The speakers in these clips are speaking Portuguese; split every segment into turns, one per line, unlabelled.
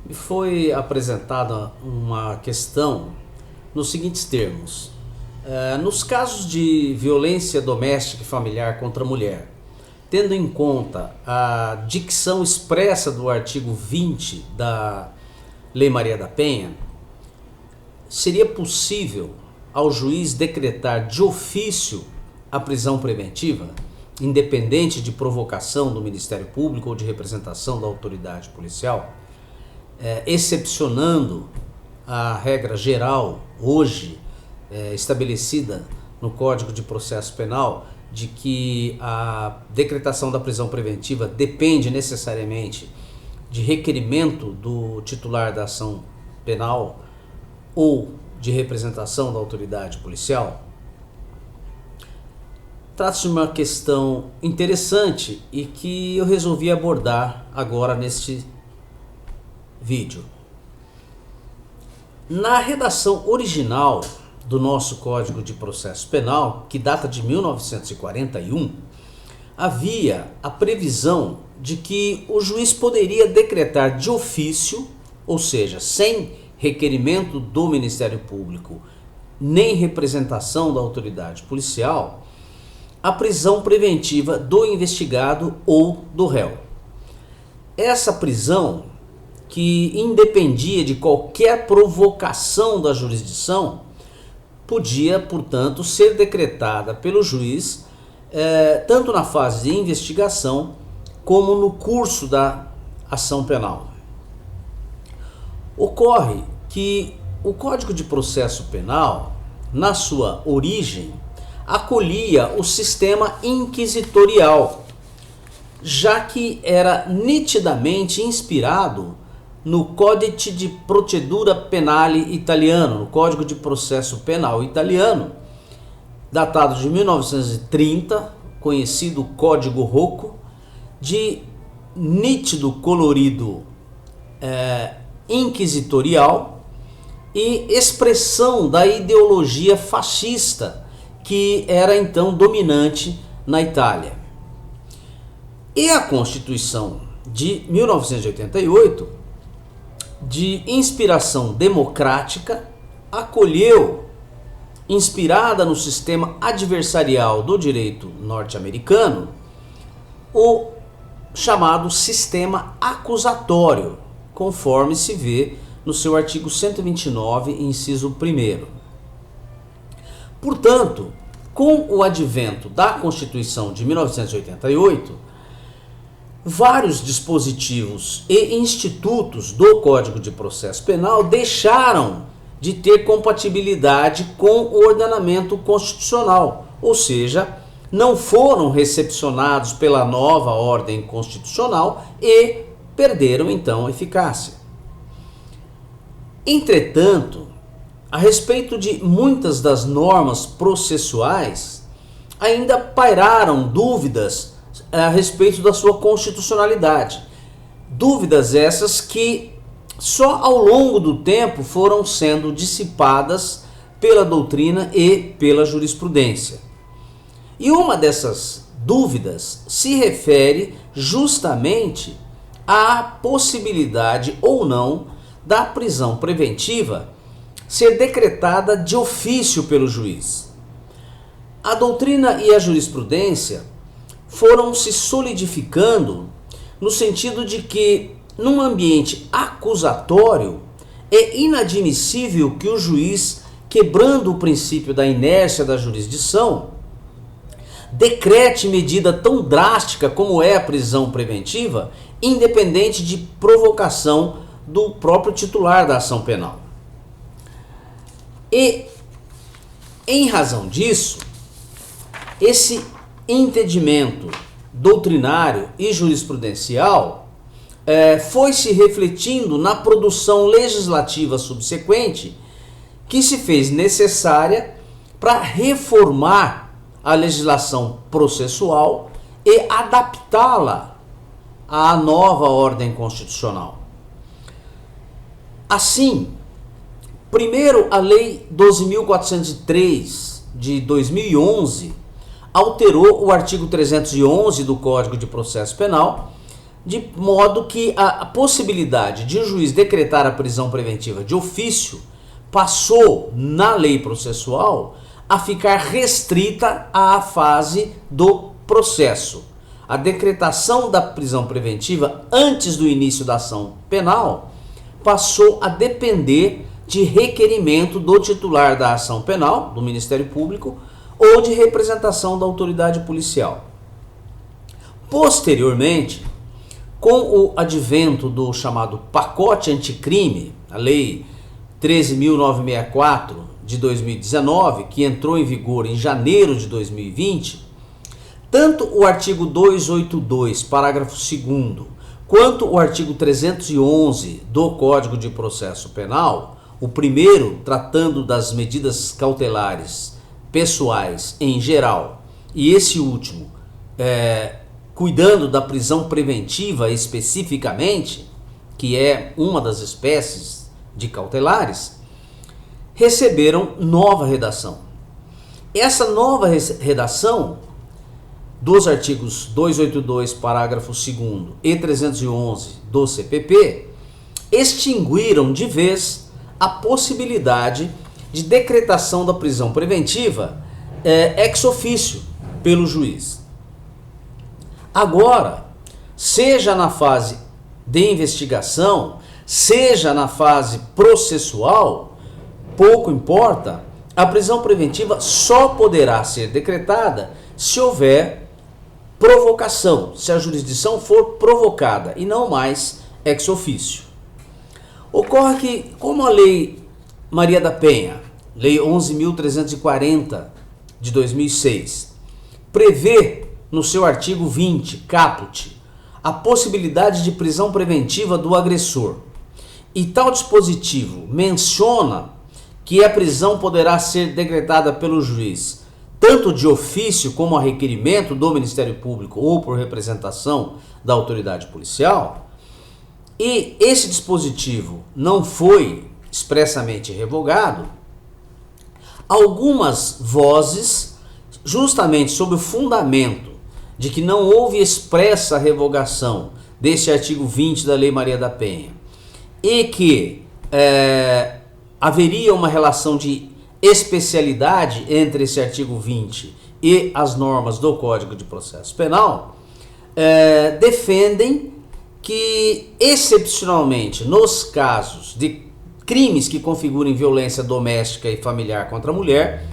Me foi apresentada uma questão nos seguintes termos. Nos casos de violência doméstica e familiar contra a mulher, tendo em conta a dicção expressa do artigo 20 da Lei Maria da Penha, seria possível ao juiz decretar de ofício a prisão preventiva, independente de provocação do Ministério Público ou de representação da autoridade policial, excepcionando a regra geral hoje estabelecida no Código de Processo Penal, de que a decretação da prisão preventiva depende necessariamente de requerimento do titular da ação penal ou de representação da autoridade policial. Trata-se de uma questão interessante e que eu resolvi abordar agora neste vídeo. Na redação original do nosso Código de Processo Penal, que data de 1941, havia a previsão de que o juiz poderia decretar de ofício, ou seja, sem requerimento do Ministério Público, nem representação da autoridade policial, a prisão preventiva do investigado ou do réu. Essa prisão, que independia de qualquer provocação da jurisdição, podia, portanto, ser decretada pelo juiz tanto na fase de investigação como no curso da ação penal. Ocorre que o Código de Processo Penal, na sua origem, acolhia o sistema inquisitorial, já que era nitidamente inspirado no Codice di Procedura Penale italiano, no Código de Processo Penal italiano, datado de 1930, conhecido Código Rocco, de nítido colorido inquisitorial e expressão da ideologia fascista que era então dominante na Itália. E a Constituição de 1988, de inspiração democrática, acolheu, inspirada no sistema adversarial do direito norte-americano, o chamado sistema acusatório, conforme se vê no seu artigo 129, inciso 1º. Portanto, com o advento da Constituição de 1988, vários dispositivos e institutos do Código de Processo Penal deixaram de ter compatibilidade com o ordenamento constitucional, ou seja, não foram recepcionados pela nova ordem constitucional e perderam então eficácia. Entretanto, a respeito de muitas das normas processuais, ainda pairaram dúvidas a respeito da sua constitucionalidade. Dúvidas essas que só ao longo do tempo foram sendo dissipadas pela doutrina e pela jurisprudência. E uma dessas dúvidas se refere justamente à possibilidade ou não da prisão preventiva ser decretada de ofício pelo juiz. A doutrina e a jurisprudência foram se solidificando no sentido de que, num ambiente acusatório, é inadmissível que o juiz, quebrando o princípio da inércia da jurisdição, decrete medida tão drástica como é a prisão preventiva, independente de provocação do próprio titular da ação penal. E, em razão disso, esse entendimento doutrinário e jurisprudencial foi se refletindo na produção legislativa subsequente, que se fez necessária para reformar a legislação processual e adaptá-la à nova ordem constitucional. Assim, primeiro, a Lei 12.403 de 2011 alterou o artigo 311 do Código de Processo Penal, de modo que a possibilidade de o juiz decretar a prisão preventiva de ofício passou, na lei processual, a ficar restrita à fase do processo. A decretação da prisão preventiva antes do início da ação penal passou a depender de requerimento do titular da ação penal, do Ministério Público, ou de representação da autoridade policial. Posteriormente, com o advento do chamado pacote anticrime, a Lei 13.964 de 2019, que entrou em vigor em janeiro de 2020, tanto o artigo 282, parágrafo 2º, quanto o artigo 311 do Código de Processo Penal, o primeiro tratando das medidas cautelares pessoais em geral, e esse último cuidando da prisão preventiva especificamente, que é uma das espécies de cautelares, receberam nova redação. Essa nova redação dos artigos 282, parágrafo 2º e 311 do CPP extinguiram de vez a possibilidade de decretação da prisão preventiva ex officio pelo juiz. Agora, seja na fase de investigação, seja na fase processual, pouco importa, a prisão preventiva só poderá ser decretada se houver provocação, se a jurisdição for provocada e não mais ex officio. Ocorre que, como a Lei Maria da Penha, Lei 11.340 de 2006, prevê no seu artigo 20, caput, a possibilidade de prisão preventiva do agressor, e tal dispositivo menciona que a prisão poderá ser decretada pelo juiz tanto de ofício como a requerimento do Ministério Público ou por representação da autoridade policial, e esse dispositivo não foi expressamente revogado, algumas vozes, justamente sob o fundamento de que não houve expressa revogação desse artigo 20 da Lei Maria da Penha e que haveria uma relação de especialidade entre esse artigo 20 e as normas do Código de Processo Penal, defendem que, excepcionalmente, nos casos de crimes que configurem violência doméstica e familiar contra a mulher,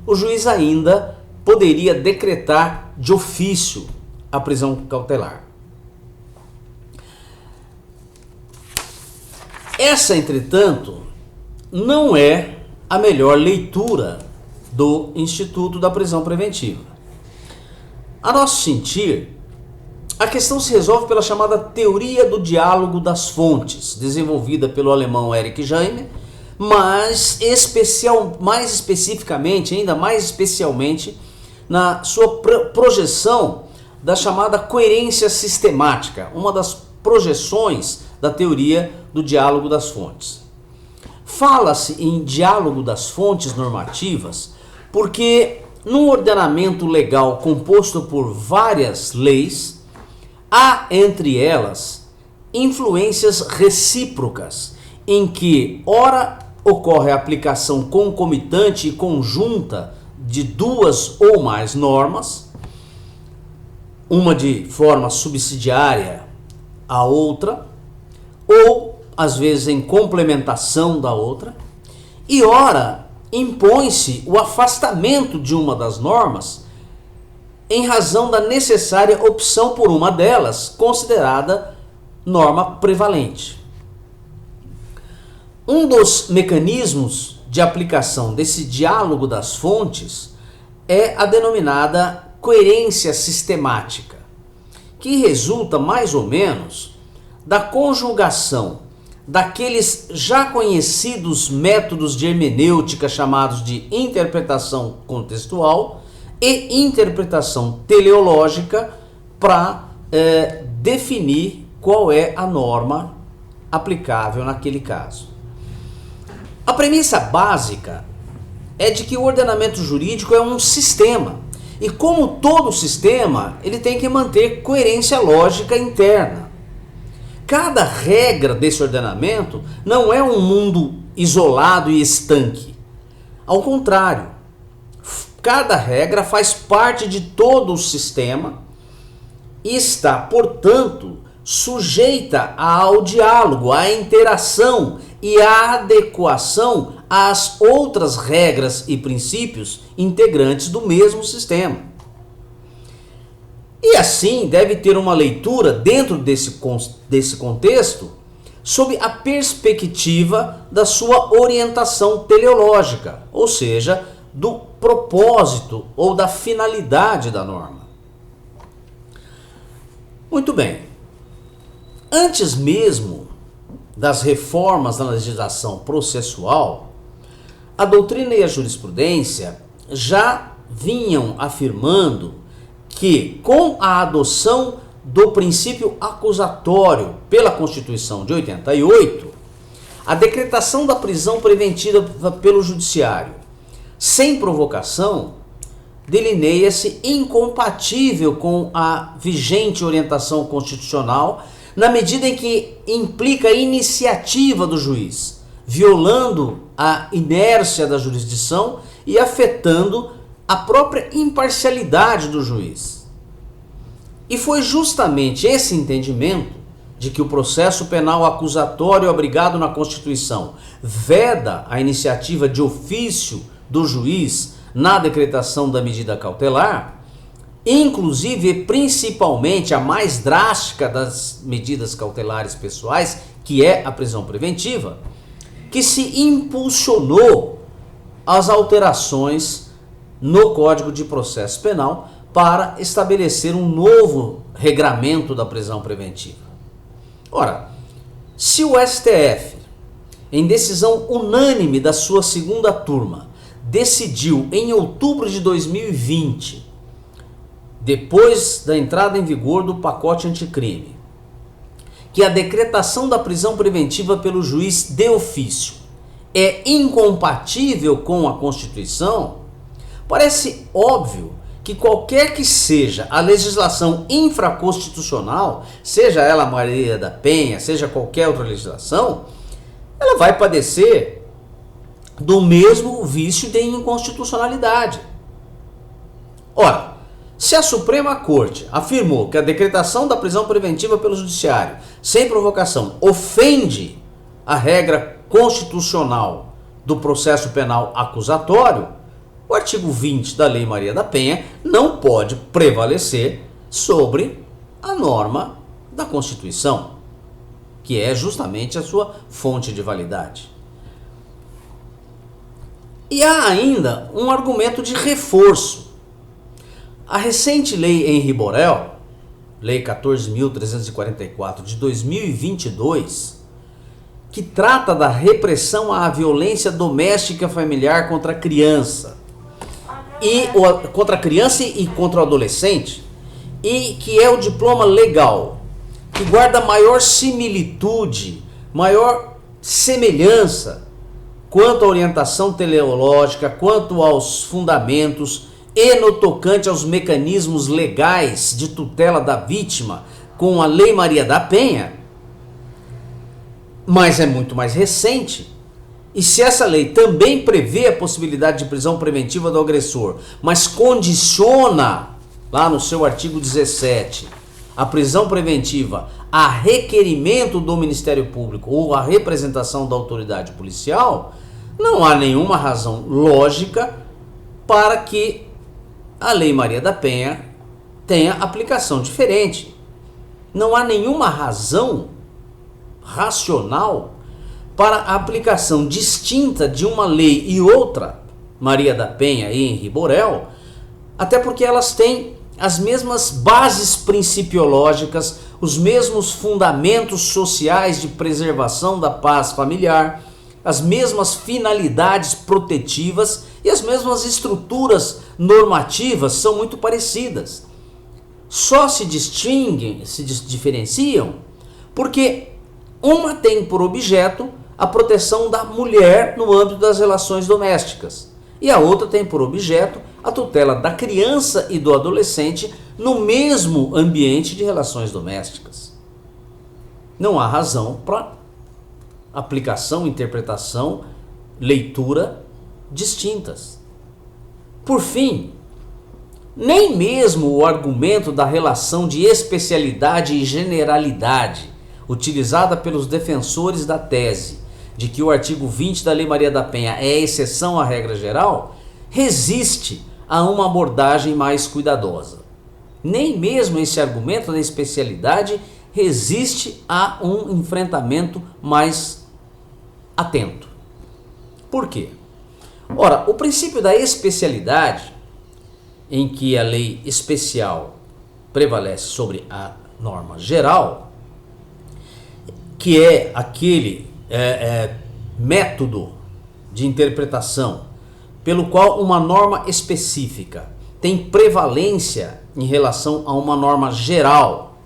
o juiz ainda poderia decretar de ofício a prisão cautelar. Essa, entretanto, não é a melhor leitura do Instituto da Prisão Preventiva. A nosso sentir, a questão se resolve pela chamada teoria do diálogo das fontes, desenvolvida pelo alemão Erich Jaime, mas mais especificamente, ainda mais especialmente, na sua projeção da chamada coerência sistemática, uma das projeções da teoria do diálogo das fontes. Fala-se em diálogo das fontes normativas porque, num ordenamento legal composto por várias leis, há entre elas influências recíprocas, em que, ora, ocorre a aplicação concomitante e conjunta de duas ou mais normas, uma de forma subsidiária à outra, ou às vezes em complementação da outra, e ora impõe-se o afastamento de uma das normas em razão da necessária opção por uma delas, considerada norma prevalente. Um dos mecanismos de aplicação desse diálogo das fontes é a denominada coerência sistemática, que resulta mais ou menos da conjugação daqueles já conhecidos métodos de hermenêutica chamados de interpretação contextual e interpretação teleológica para definir qual é a norma aplicável naquele caso. A premissa básica é de que o ordenamento jurídico é um sistema, e como todo sistema, ele tem que manter coerência lógica interna. Cada regra desse ordenamento não é um mundo isolado e estanque. Ao contrário, cada regra faz parte de todo o sistema e está, portanto, sujeita ao diálogo, à interação e à adequação às outras regras e princípios integrantes do mesmo sistema. E assim deve ter uma leitura dentro desse contexto sob a perspectiva da sua orientação teleológica, ou seja, do propósito ou da finalidade da norma. Muito bem. Antes mesmo das reformas na legislação processual, a doutrina e a jurisprudência já vinham afirmando que, com a adoção do princípio acusatório pela Constituição de 88, a decretação da prisão preventiva pelo Judiciário sem provocação delineia-se incompatível com a vigente orientação constitucional, na medida em que implica a iniciativa do juiz, violando a inércia da jurisdição e afetando a própria imparcialidade do juiz. E foi justamente esse entendimento de que o processo penal acusatório abrigado na Constituição veda a iniciativa de ofício do juiz na decretação da medida cautelar, inclusive e principalmente a mais drástica das medidas cautelares pessoais, que é a prisão preventiva, que se impulsionou as alterações no Código de Processo Penal para estabelecer um novo regramento da prisão preventiva. Ora, se o STF, em decisão unânime da sua segunda turma, decidiu em outubro de 2020, depois da entrada em vigor do pacote anticrime, que a decretação da prisão preventiva pelo juiz de ofício é incompatível com a Constituição, parece óbvio que qualquer que seja a legislação infraconstitucional, seja ela a Maria da Penha, seja qualquer outra legislação, ela vai padecer do mesmo vício de inconstitucionalidade. Ora, se a Suprema Corte afirmou que a decretação da prisão preventiva pelo Judiciário, sem provocação, ofende a regra constitucional do processo penal acusatório, o artigo 20 da Lei Maria da Penha não pode prevalecer sobre a norma da Constituição, que é justamente a sua fonte de validade. E há ainda um argumento de reforço. A recente Lei Henri Borel, Lei 14.344 de 2022, que trata da repressão à violência doméstica familiar contra a criança e contra o adolescente, e que é o diploma legal que guarda maior similitude, maior semelhança quanto à orientação teleológica, quanto aos fundamentos e no tocante aos mecanismos legais de tutela da vítima com a Lei Maria da Penha, mas é muito mais recente. E se essa lei também prevê a possibilidade de prisão preventiva do agressor, mas condiciona, lá no seu artigo 17, a prisão preventiva a requerimento do Ministério Público ou a representação da autoridade policial, não há nenhuma razão lógica para que a Lei Maria da Penha tenha aplicação diferente. Não há nenhuma razão racional para a aplicação distinta de uma lei e outra, Maria da Penha e Henri Borel, até porque elas têm as mesmas bases principiológicas, os mesmos fundamentos sociais de preservação da paz familiar, as mesmas finalidades protetivas e as mesmas estruturas normativas são muito parecidas. Só se distinguem, se diferenciam, porque uma tem por objeto a proteção da mulher no âmbito das relações domésticas e a outra tem por objeto a tutela da criança e do adolescente no mesmo ambiente de relações domésticas. não há razão para aplicação, interpretação, leitura distintas. Por fim, nem mesmo o argumento da relação de especialidade e generalidade utilizada pelos defensores da tese de que o artigo 20 da Lei Maria da Penha é exceção à regra geral, resiste a uma abordagem mais cuidadosa. Nem mesmo esse argumento da especialidade resiste a um enfrentamento mais atento. Por quê? Ora, o princípio da especialidade, em que a lei especial prevalece sobre a norma geral, que é aquele método de interpretação pelo qual uma norma específica tem prevalência em relação a uma norma geral,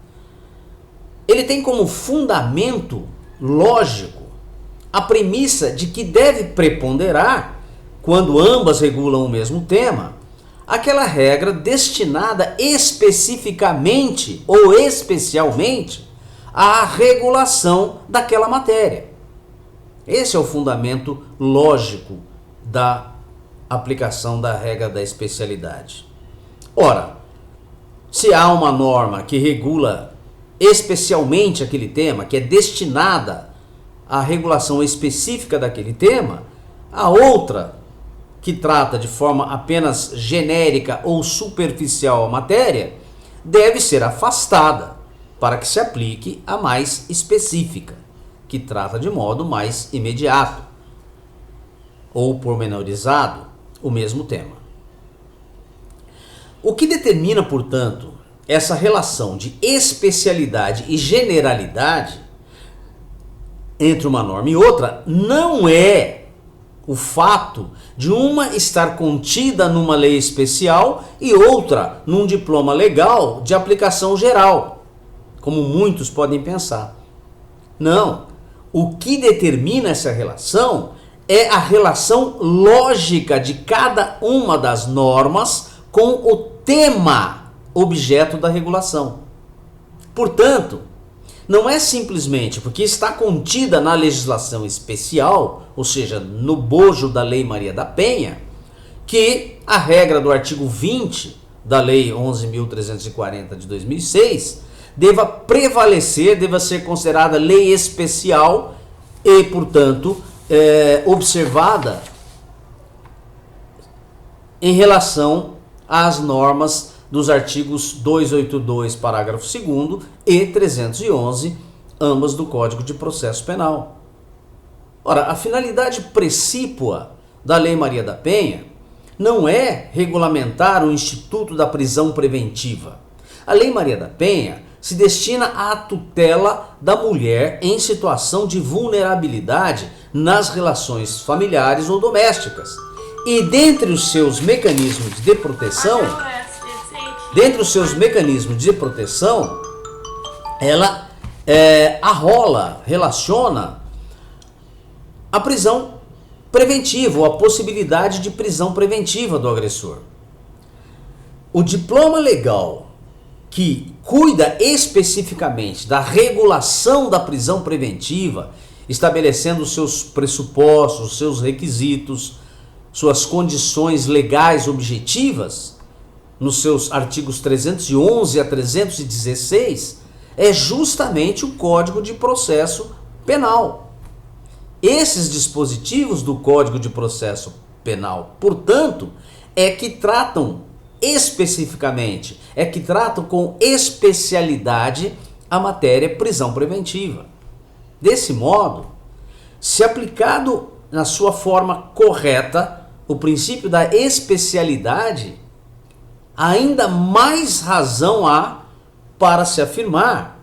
ele tem como fundamento lógico a premissa de que deve preponderar, quando ambas regulam o mesmo tema, aquela regra destinada especificamente ou especialmente à regulação daquela matéria. Esse é o fundamento lógico da aplicação da regra da especialidade. Ora, se há uma norma que regula especialmente aquele tema, que é destinada à regulação específica daquele tema, a outra que trata de forma apenas genérica ou superficial a matéria, deve ser afastada para que se aplique a mais específica, que trata de modo mais imediato ou pormenorizado o mesmo tema. O que determina, portanto, essa relação de especialidade e generalidade entre uma norma e outra não é o fato de uma estar contida numa lei especial e outra num diploma legal de aplicação geral, como muitos podem pensar. Não. O que determina essa relação é a relação lógica de cada uma das normas com o tema objeto da regulação. Portanto, não é simplesmente porque está contida na legislação especial, ou seja, no bojo da Lei Maria da Penha, que a regra do artigo 20 da Lei 11.340 de 2006 deva prevalecer, deva ser considerada lei especial e, portanto, observada em relação às normas dos artigos 282, parágrafo 2º e 311, ambas do Código de Processo Penal. Ora, a finalidade precípua da Lei Maria da Penha não é regulamentar o instituto da prisão preventiva. A Lei Maria da Penha se destina à tutela da mulher em situação de vulnerabilidade nas relações familiares ou domésticas. E dentre os seus mecanismos de proteção, ela relaciona a prisão preventiva, ou a possibilidade de prisão preventiva do agressor. O diploma legal que cuida especificamente da regulação da prisão preventiva, estabelecendo os seus pressupostos, os seus requisitos, suas condições legais objetivas, nos seus artigos 311 a 316, é justamente o Código de Processo Penal. Esses dispositivos do Código de Processo Penal, portanto, é que tratam especificamente, que tratam com especialidade a matéria prisão preventiva. Desse modo, se aplicado na sua forma correta o princípio da especialidade, ainda mais razão há para se afirmar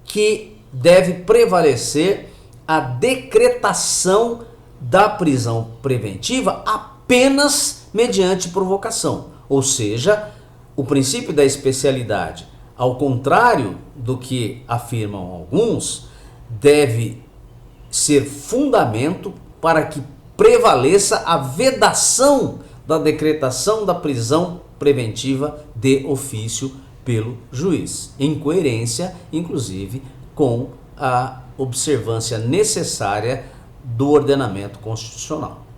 que deve prevalecer a decretação da prisão preventiva apenas mediante provocação. Ou seja, o princípio da especialidade, ao contrário do que afirmam alguns, deve ser fundamento para que prevaleça a vedação da decretação da prisão preventiva de ofício pelo juiz, em coerência, inclusive, com a observância necessária do ordenamento constitucional.